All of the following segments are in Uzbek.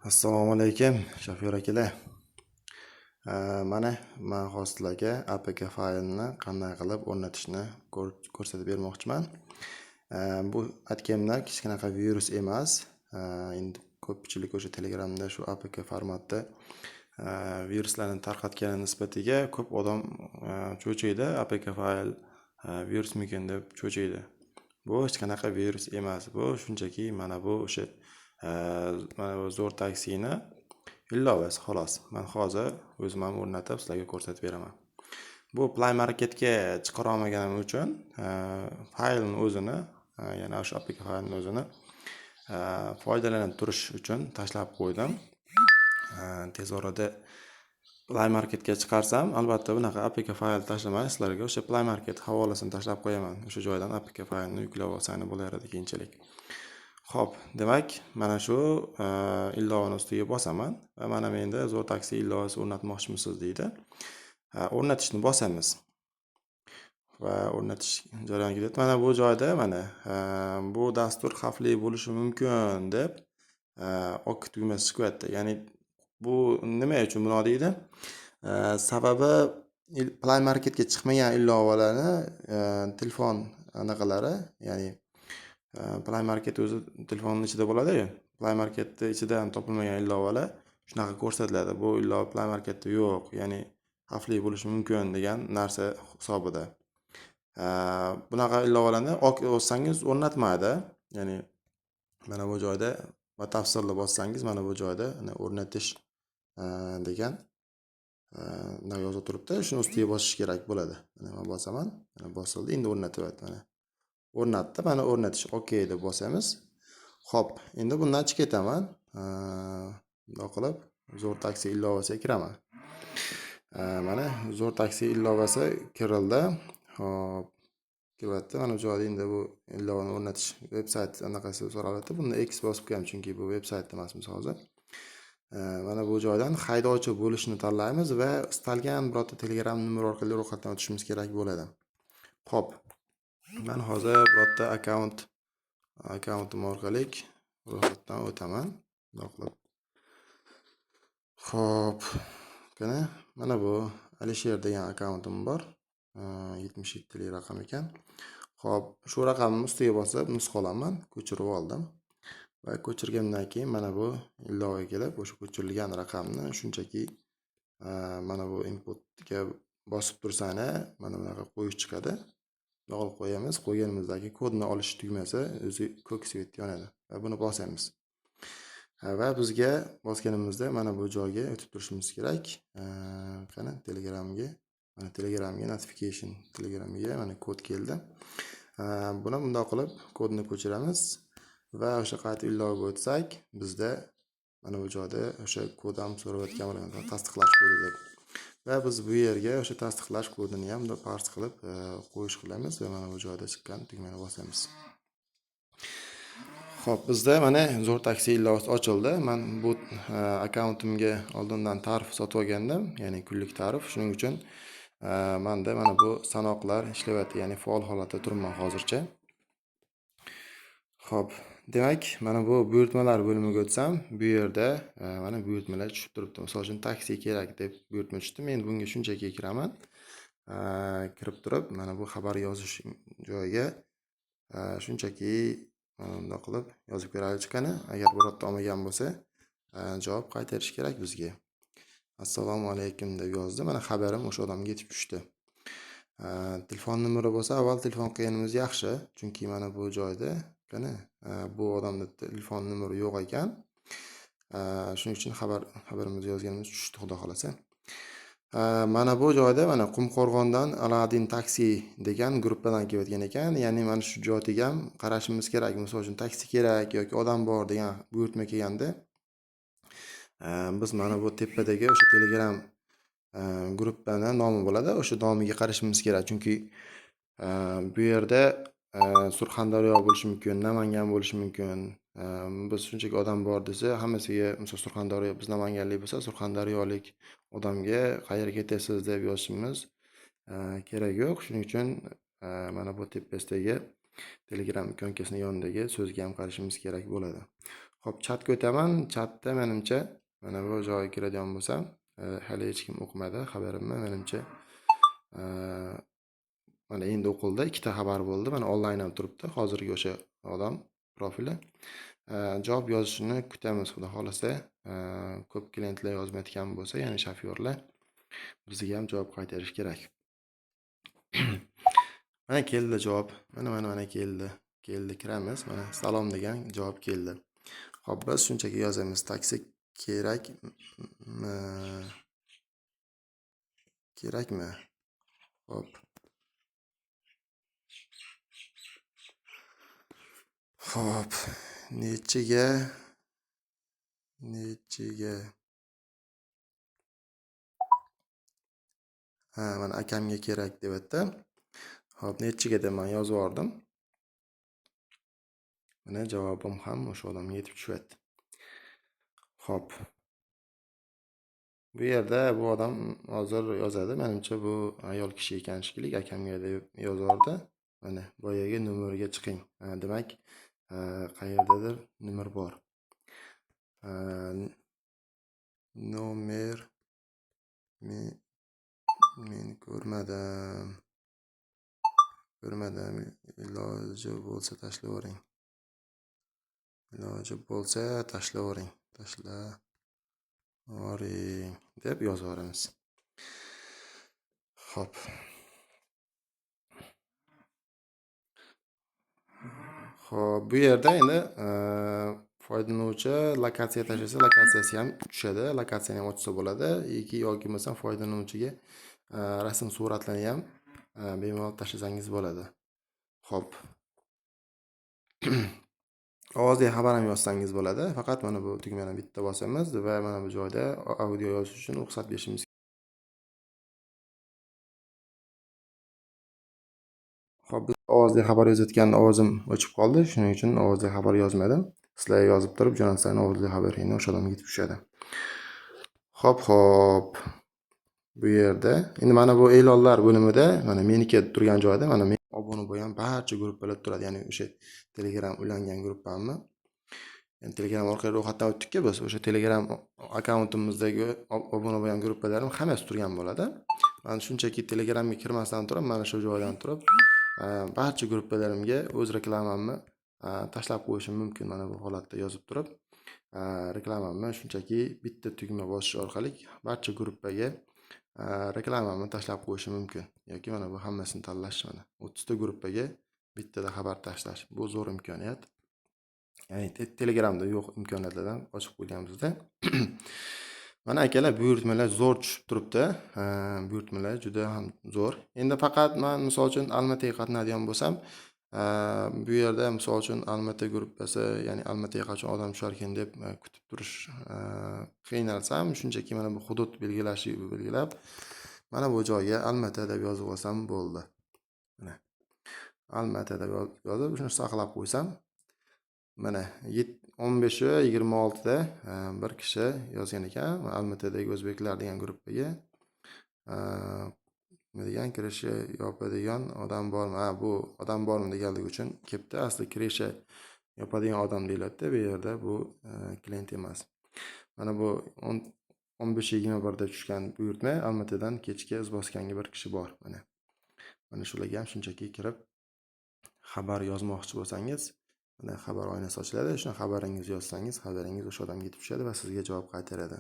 Assalomu alaykum, Shofyor akalar. Mana men hozirlarga APK faylni qanday qilib o'rnatishni ko'rsatib bermoqchiman. Bu aytganimdek kichkina virus emas. Endi ko'pchilik o'sha Telegramda shu APK formatda viruslarni tarqatgani nisbatiga ko'p odam cho'chiydi. APK fayl virusmikin deb cho'chiydi. Bu hech qanaqa virus emas. Bu shunchaki mana bu o'sha mana bu zo'r taksini ilovasi xolos. Men hozir o'zim ham o'rnatib sizlarga ko'rsatib beraman. Bu Play Marketga chiqara olmaganim uchun faylning o'zini, ya'ni o'sha APK faylning o'zini foydalanib turish uchun tashlab qo'ydim. Tez orada Play Marketga chiqarsam, albatta bunaqa APK fayl tashlamay sizlarga o'sha Play Market havolasini tashlab qo'yaman. O'sha joydan APK faylni yuklab olsangiz bo'lardi keyinchalik. Xo'p, demak, mana shu ilovani ustiga bosaman va mana menda zo'r taksi ilovasi o'rnatmoqchimisiz deydi. O'rnatishni bosamiz. Va o'rnatish jarayoniga ketdi. Mana bu joyda mana bu dastur xavfli bo'lishi mumkin deb ok tugmasi chiqyapti. Ya'ni bu nima uchun buni deydi? Sababi Play Marketga chiqmagan ilovalarni telefon anaqalari, ya'ni Play Market o'zi telefonning ichida bo'ladi-ku. Play Marketning ichida ham topilmagan ilovalar shunaqa ko'rsatiladi. Bu ilova Play Marketda yo'q, ya'ni xavfli bo'lishi mumkin degan narsa hisobida. Bunaqa ilovalarni bossangiz o'rnatmaydi. Ya'ni mana bu joyda batafsilda bossangiz mana bu joyda o'rnatish degan yozib turibdi. Shuni ustiga bosish kerak bo'ladi. Mana men bosaman. Mana bosildi. Endi o'rnatyapti mana. O'rnatdi. Mana o'rnatish OK deb bosamiz. Xo'p, endi bundan chiqib ketaman. Bunday qilib zo'r taksi ilovasiga kiraman. Mana zo'r taksi ilovasi kirildi. Xo'p, kiryapti. Mana bu joyda endi bu ilovani o'rnatish veb-sayt anaqasi so'ralyapti. Bunda X bosib qo'yamiz, chunki bu veb-saytda emasmiz hozir. Mana bu joydan haydovchi bo'lishni tanlaymiz va istalgan birorta Telegram nomer orqali ro'yxatdan o'tishimiz kerak bo'ladi. Xo'p, men hozir birorta akkauntim orqali ro'yxatdan o'taman. Xo'p, mana bu Alisher degan akkauntim bor. 77 raqam ekan. Xo'p, shu raqamni ustiga bosib nusxalaman, ko'chirib oldim. Va ko'chirgandan keyin mana bu ilovaga kelib, o'sha ko'chirilgan raqamni shunchaki mana bu inputga bosib tursanglar, mana bunaqa qo'yish chiqadi. Yog'ilib qo'yamiz. Qo'yganimizdagi kodni olish tugmasi o'zi ko'k svet yonadi va buni bosamiz. Va bizga bosganimizda mana bu joyga o'tib turishimiz kerak. Qani Telegramga, mana Telegramga notification, Telegramga mana kod keldi. Buni bunday qilib kodni ko'chiramiz va o'sha qayta ilovaga o'tsak, bizda mana bu joyda o'sha kod ham so'rayotgan bo'ladi, tasdiqlash kodi deb. Va biz bu yerga o'sha tasdiqlash kodini ham parse qilib qo'yish qilamiz va mana bu joyda chiqqan tugmani bosamiz. Xo'p, bizda mana zo'r taksi ilovasi ochildi. Men bu akkauntimga oldindan tarif sotib olgandim, ya'ni kunlik tarif. Shuning uchun menda mana bu sanoqlar ishlayapti, ya'ni faol holatda turibman hozircha. Xo'p, demak, mana bu buyurtmalar bo'limiga o'tsam, bu yerda mana buyurtmalar tushib turibdi. Misol uchun taksi kerak deb buyurtma tushdi. Men bunga shunchaki kiraman. Kirib turib, mana bu xabar yozish joyiga shunchaki bunday qilib yozib beraylik chiqani. Agar birorta olmagan bo'lsa, javob qaytarish kerak bizga. Assalomu alaykum deb yozdi. Mana xabarim o'sha odamga yetib tushdi. Telefon nomeri bo'lsa, avval telefon qilganimiz yaxshi, chunki mana bu joyda bu odamda telefon nomeri yo'q ekan. Shuning uchun xabarimizni yozganimiz tushdi, xudo xolasa. Mana bu joyda mana Qumqo'rg'ondan Aladin taksi degan gruppadan kelayotgan ekan. Ya'ni mana shu joyga ham qarashimiz kerak. Misol uchun taksi kerak yoki odam bor degan buyurtma kelganda, biz mana bu tepadagi o'sha Telegram gruppaning nomi bo'ladi. O'sha nomiga qarashimiz kerak, chunki bu yerda Surxondaryo bo'lishi mumkin, Namangan bo'lishi mumkin. Biz shunchaki odam bor desa, hammasiga misol Surxondaryo, biz Namanganlik bo'lsa, Surxondaryolik odamga qayerga ketasiz deb yozishimiz kerak yo'q. Shuning uchun mana bu tepasidagi Telegram ikonkasining yonidagi so'zga ham qarashimiz kerak bo'ladi. Xo'p, chatga o'taman. Chatda menimcha mana bu joyga kiradigan bo'lsam, hali hech kim o'qimadi xabarimni. Menimcha mana endi o'qildi. 2 ta xabar bo'ldi. Mana onlayn ham turibdi. Hozirgi o'sha odam profili. Javob yozishini kutamiz, xudo xolasa. Ko'p klientlar yozmayotgan bo'lsa, ya'ni shofyorlar bizga ham javob qaytarish kerak. Mana keldi javob. Mana keldi. Kiramiz. Mana salom degan javob keldi. Xo'p, biz shunchaki yozamiz. Taksi kerakmi? Xo'p. Xo'p. Nechiga? Mana akamga kerak deyapti. Xo'p, nechiga deb men yozib yubordim. Mana javobim ham o'sha odamga yetib tushyapti. Xo'p. Bu yerda bu odam hozir yozadi. Menimcha bu ayol kishi ekan shekilli, akamga deb yozardi. Mana boyaga nomerga chiqing. Demak, qayerdadir nomer bor. Nomer men ko'rmadim. Iloji bo'lsa tashlayvering. Deb yozaveramiz. Xo'p. Xo'p, bu yerda endi foydalanuvchi lokatsiya tashlasa, lokatsiyasi ham tushadi. Lokatsiyani ham ochsa bo'ladi. Yoki bo'lmasam foydalanuvchiga rasm suratlarni ham bemalol tashlasangiz bo'ladi. Xo'p. Ovozli xabar ham yozsangiz bo'ladi. Faqat mana bu tugmani bitta bosamiz va mana bu joyda audio yozish uchun ruxsat berishimiz. Xo'p, biz ovozli xabar yozayotgan ovozim o'chib qoldi. Shuning uchun ovozli xabar yozmadim. Sizlar yozib turib, jonasan ovozli xabaringni o'sha odamga yetib tushadi. Xo'p. Bu yerda endi mana bu e'lonlar bo'limida mana meniki turgan joyda mana men obuna bo'lgan barcha gruppalar turadi. Ya'ni o'sha Telegram ulangan gruppamni. Ya'ni Telegram orqali ro'yxatdan o'tdik-ku biz. O'sha Telegram akkauntimizdagi obuna bo'lgan gruppalarim hammasi turgan bo'ladi. Men shunchaki Telegramga kirmasdan turib, mana shu joydan turib barcha gruppalarimga o'z reklamamni tashlab qo'yishim mumkin. Mana bu holatda yozib turib, reklamamni shunchaki bitta tugma bosish orqali barcha gruppaga reklamamni tashlab qo'yishim mumkin. Yoki mana bu hammasini tanlash, mana 30 ta gruppaga bittada xabar tashlash. Bu zo'r imkoniyat. Ya'ni Telegramda yo'q imkoniyatlardan ochib qo'yganimizda. Mana akalar, buyurtmalar zo'r tushib turibdi. Buyurtmalar juda ham zo'r. Endi faqat men misol uchun Almataga qatnaydigan bo'lsam, bu yerda misol uchun Almata gruppasi, ya'ni Almataga qachon odam tusharkan deb kutib turish qiynalsam, shunchaki mana bu hudud belgilab, mana bu joyga Almata deb yozib olsam bo'ldi. Mana Almata deb yozib, shuni saqlab qo'ysam, mana 15-26 da bir kishi yozgan ekan, Almatadagi o'zbeklar degan gruppaga nima degan, kirishi yopadigan odam bormi? Bu odam bormi deganligi uchun kelibdi. Asli kirishi yopadigan odam deyiladi. Bu yerda bu klient emas. Mana bu 15-21 da tushgan buyurtma Almatadan kechga iz bosganga bir kishi bor. Mana shularga ham shunchaki kirib xabar yozmoqchi bo'lsangiz, mana xabar oynasi ochiladi. Shuni xabaringizni yozsangiz, xabaringiz o'sha odamga yetib tushadi va sizga javob qaytaradi.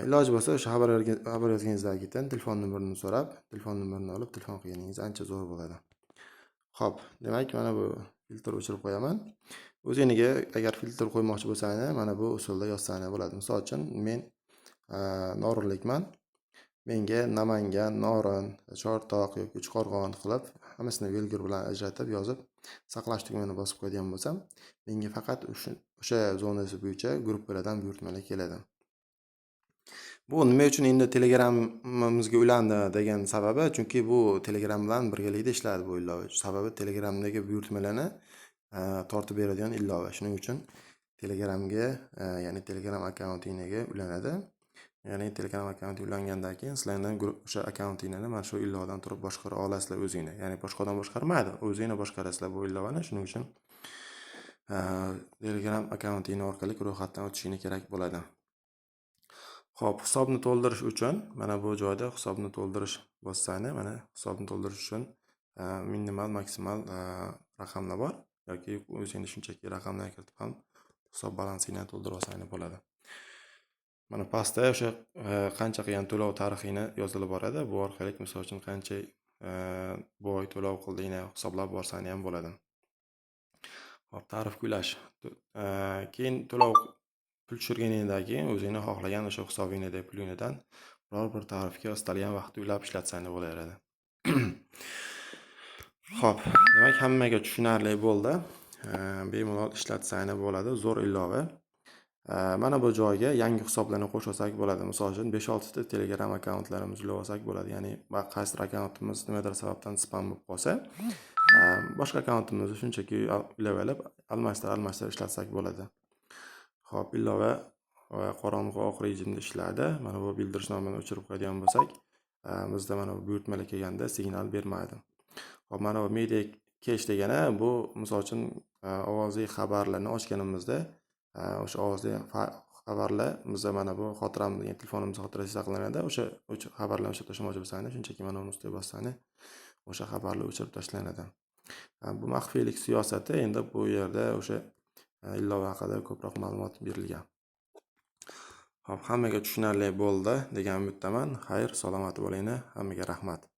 Iloji bo'lsa o'sha xabar yozganingizdan keyin telefon nomerini so'rab, telefon nomerini olib telefon qilganingiz ancha zo'r bo'ladi. Xo'p, demak mana bu filtr o'chirib qo'yaman. O'zingizga agar filtr qo'ymoqchi bo'lsangiz, mana bu usulda yozsangiz bo'ladi. Misol uchun men Norinlikman. Menga Namangan, Norin, Chortoq yoki Uchqo'rg'on qilib hammasini velgir bilan ajratib yozib, saqlash tugmani bosib qo'ygan bo'lsam, menga faqat o'sha zonasi bo'yicha gruppalardan buyurtmalar keladi. Bu nima uchun endi Telegramimizga ulandi degan sababi, chunki bu Telegram bilan birgalikda ishlaydi bu ilova. Sababi Telegramdagi buyurtmalarni tortib beradigan ilova. Shuning uchun Telegramga, ya'ni Telegram akkauntingizga ulanadi. Ya'ni Telegram akkaunti ulangandan keyin sizlardan o'sha akkauntingizni mana shu ilovadan turib boshqara olasizlar o'zingizlar. Ya'ni boshqa odam boshqarmaydi, o'zingizlar boshqarasizlar bu ilovani. Shuning uchun Telegram akkaunting orqali ro'yxatdan o'tishing kerak bo'ladi. Xo'p, hisobni to'ldirish uchun mana bu joyda hisobni to'ldirish bossani, mana hisobni to'ldirish uchun minimal, maksimal raqamlar bor yoki o'zingiz shunchaki raqamlar kiritib ham hisob balansingni to'ldirib olsangiz bo'ladi. Mana pastda o'sha qancha qilgan to'lov tarixini yozilib boradi. Bu orqali misol uchun qancha bu oy to'lov qildingni hisoblab borsangiz ham bo'ladi. Hop, tarif qo'llash. Keyin to'lov pul tushirganingizdan keyin o'zingiz xohlagan o'sha hisobingizdagi pulingizdan biror bir tarifga istalgan vaqtda ulab ishlatsangiz bo'laveradi. Xo'p, demak hammaga tushunarli bo'ldi. Bemalol ishlatsangiz bo'ladi, zo'r ilova. Mana bu joyga yangi hisoblarni qo'shsak bo'ladi. Misol uchun 5-6 ta Telegram akkauntlarimizni ulab olsak bo'ladi. Ya'ni qaysidir akkauntimiz nimadir sababdan spam bo'lib qolsa, boshqa akkauntimizni shunchaki ulab olib, almashtirib ishlatsak bo'ladi. Xo'p, ilova va qorong'u oq rejimda ishlaydi. Mana bu bildirishnomani o'chirib qo'yadigan bo'lsak, bizda mana bu buyurtmalar kelganda signal bermaydi. Xo'p, mana bu media cache degani bu misol uchun ovozli xabarlarni ochganimizda o'sha ovozli xabarlar bizda mana bu xotiramizga, telefonimizga xotirasi saqlanadi. O'sha xabarlarni o'chirib tashlamoqchi bo'lsangiz, shunchaki mana uni ustiga bossangiz, o'sha xabarlar o'chirib tashlanadi. Bu maxfiylik siyosati, endi bu yerda o'sha ilova haqida ko'proq ma'lumot berilgan. Xo'p, hammaga tushunarli bo'ldi degan umiddaman. Xayr, salomat bo'linglar. Hammaga rahmat.